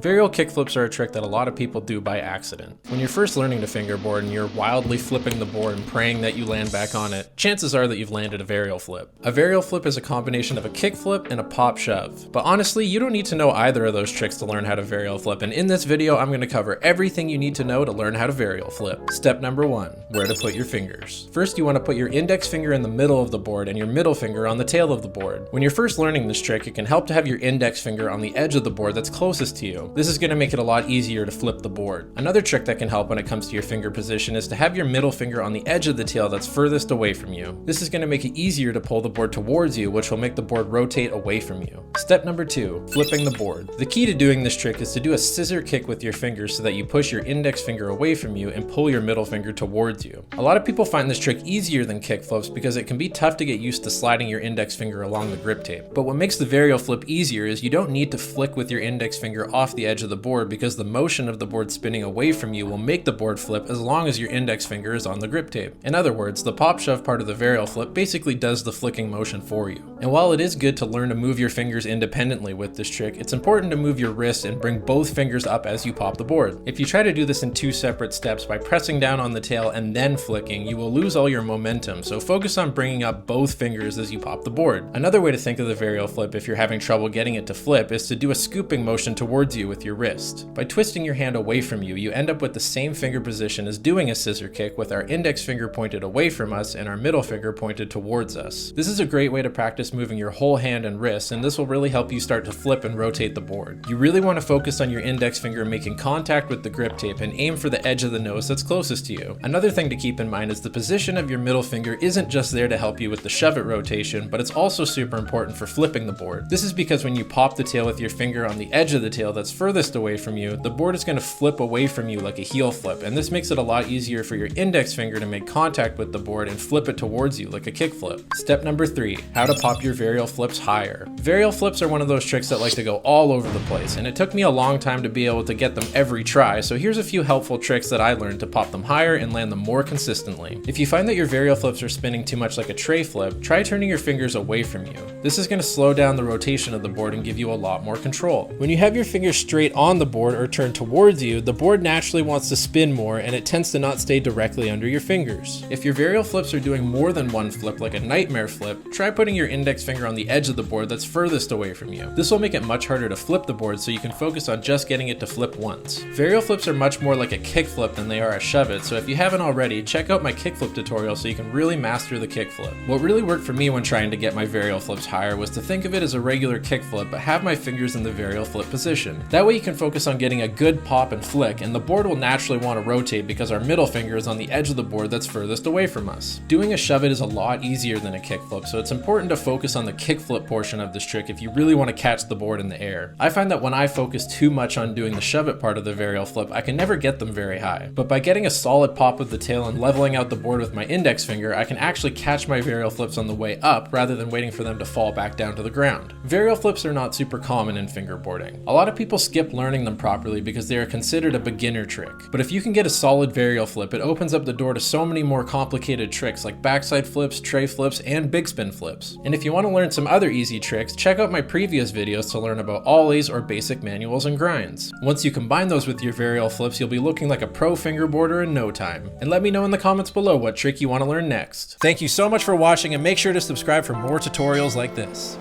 Varial kickflips are a trick that a lot of people do by accident. When you're first learning to fingerboard and you're wildly flipping the board and praying that you land back on it, chances are that you've landed a varial flip. A varial flip is a combination of a kickflip and a pop shove. But honestly, you don't need to know either of those tricks to learn how to varial flip, and in this video, I'm going to cover everything you need to know to learn how to varial flip. Step number 1, where to put your fingers. First, you want to put your index finger in the middle of the board and your middle finger on the tail of the board. When you're first learning this trick, it can help to have your index finger on the edge of the board that's closest to you. This is going to make it a lot easier to flip the board. Another trick that can help when it comes to your finger position is to have your middle finger on the edge of the tail that's furthest away from you. This is going to make it easier to pull the board towards you, which will make the board rotate away from you. Step number 2, flipping the board. The key to doing this trick is to do a scissor kick with your fingers so that you push your index finger away from you and pull your middle finger towards you. A lot of people find this trick easier than kick flips because it can be tough to get used to sliding your index finger along the grip tape. But what makes the varial flip easier is you don't need to flick with your index finger off the edge of the board, because the motion of the board spinning away from you will make the board flip as long as your index finger is on the grip tape. In other words, the pop shove part of the varial flip basically does the flicking motion for you. And while it is good to learn to move your fingers independently with this trick, it's important to move your wrist and bring both fingers up as you pop the board. If you try to do this in 2 separate steps by pressing down on the tail and then flicking, you will lose all your momentum, so focus on bringing up both fingers as you pop the board. Another way to think of the varial flip if you're having trouble getting it to flip is to do a scooping motion towards you with your wrist. By twisting your hand away from you, you end up with the same finger position as doing a scissor kick, with our index finger pointed away from us and our middle finger pointed towards us. This is a great way to practice moving your whole hand and wrist, and this will really help you start to flip and rotate the board. You really want to focus on your index finger making contact with the grip tape and aim for the edge of the nose that's closest to you. Another thing to keep in mind is the position of your middle finger isn't just there to help you with the shove it rotation, but it's also super important for flipping the board. This is because when you pop the tail with your finger on the edge of the tail that's furthest away from you, the board is going to flip away from you like a heel flip, and this makes it a lot easier for your index finger to make contact with the board and flip it towards you like a kick flip. Step number 3, how to pop your varial flips higher. Varial flips are one of those tricks that like to go all over the place, and it took me a long time to be able to get them every try, so here's a few helpful tricks that I learned to pop them higher and land them more consistently. If you find that your varial flips are spinning too much like a tray flip, try turning your fingers away from you. This is going to slow down the rotation of the board and give you a lot more control. When you have your fingers straight on the board or turned towards you, the board naturally wants to spin more, and it tends to not stay directly under your fingers. If your varial flips are doing more than one flip, like a nightmare flip, try putting your index finger on the edge of the board that's furthest away from you. This will make it much harder to flip the board, so you can focus on just getting it to flip once. Varial flips are much more like a kick flip than they are a shove it, so if you haven't already, check out my kickflip tutorial so you can really master the kickflip. What really worked for me when trying to get my varial flips higher was to think of it as a regular kickflip, but have my fingers in the varial flip position. That way you can focus on getting a good pop and flick, and the board will naturally want to rotate because our middle finger is on the edge of the board that's furthest away from us. Doing a shove it is a lot easier than a kickflip, so it's important to focus on the kickflip portion of this trick if you really want to catch the board in the air. I find that when I focus too much on doing the shove it part of the varial flip, I can never get them very high. But by getting a solid pop with the tail and leveling out the board with my index finger, I can actually catch my varial flips on the way up rather than waiting for them to fall back down to the ground. Varial flips are not super common in fingerboarding. A lot of people skip learning them properly because they are considered a beginner trick. But if you can get a solid varial flip, it opens up the door to so many more complicated tricks like backside flips, tray flips, and big spin flips. And if you want to learn some other easy tricks, check out my previous videos to learn about ollies or basic manuals and grinds. Once you combine those with your varial flips, you'll be looking like a pro fingerboarder in no time. And let me know in the comments below what trick you want to learn next. Thank you so much for watching, and make sure to subscribe for more tutorials like this.